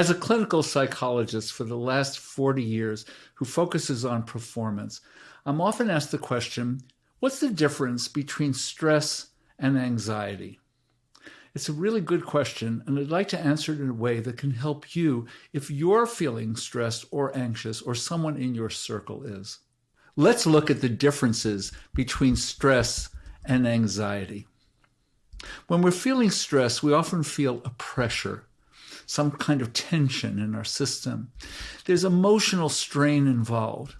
As a clinical psychologist for the last 40 years who focuses on performance, I'm often asked the question, what's the difference between stress and anxiety? It's a really good question, and I'd like to answer it in a way that can help you if you're feeling stressed or anxious or someone in your circle is. Let's look at the differences between stress and anxiety. When we're feeling stress, we often feel a pressure, some kind of tension in our system. There's emotional strain involved,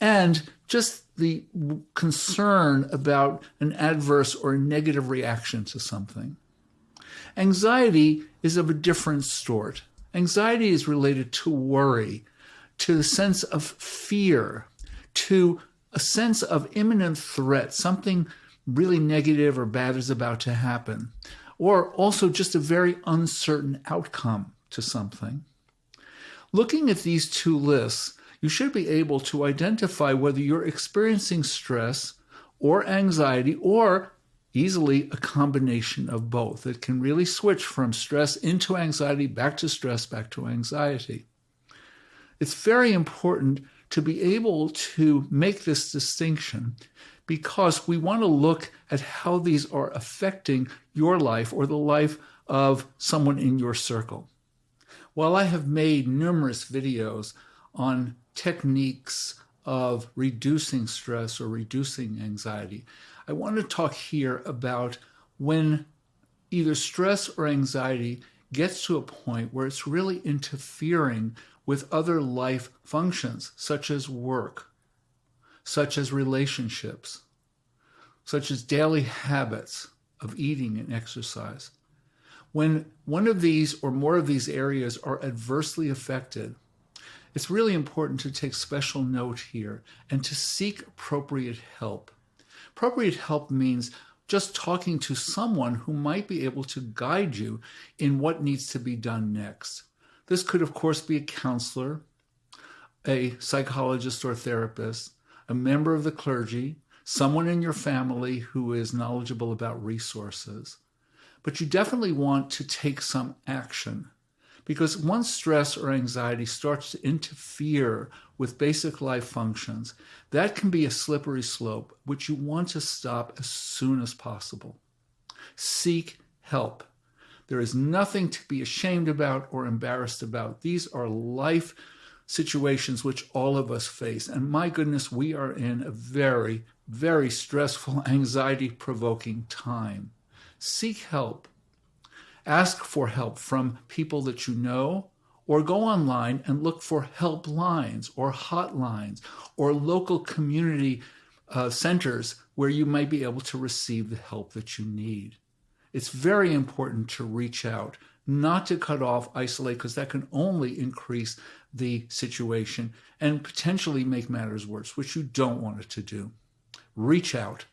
and just the concern about an adverse or negative reaction to something. Anxiety is of a different sort. Anxiety is related to worry, to the sense of fear, to a sense of imminent threat, something really negative or bad is about to happen, or also just a very uncertain outcome to something. Looking at these two lists, you should be able to identify whether you're experiencing stress or anxiety, or easily a combination of both. It can really switch from stress into anxiety, back to stress, back to anxiety. It's very important to be able to make this distinction because we want to look at how these are affecting your life or the life of someone in your circle. While I have made numerous videos on techniques of reducing stress or reducing anxiety, I want to talk here about when either stress or anxiety gets to a point where it's really interfering with other life functions, such as work, such as relationships, such as daily habits of eating and exercise. When one of these or more of these areas are adversely affected, it's really important to take special note here and to seek appropriate help. Appropriate help means just talking to someone who might be able to guide you in what needs to be done next. This could, of course, be a counselor, a psychologist or therapist, a member of the clergy, someone in your family who is knowledgeable about resources. But you definitely want to take some action, because once stress or anxiety starts to interfere with basic life functions, that can be a slippery slope, which you want to stop as soon as possible. Seek help. There is nothing to be ashamed about or embarrassed about. These are life situations which all of us face. And my goodness, we are in a very, very stressful, anxiety-provoking time. Seek help. Ask for help from people that you know, or go online and look for helplines or hotlines or local community centers where you might be able to receive the help that you need. It's very important to reach out, not to cut off, isolate, because that can only increase the situation and potentially make matters worse, which you don't want it to do. Reach out.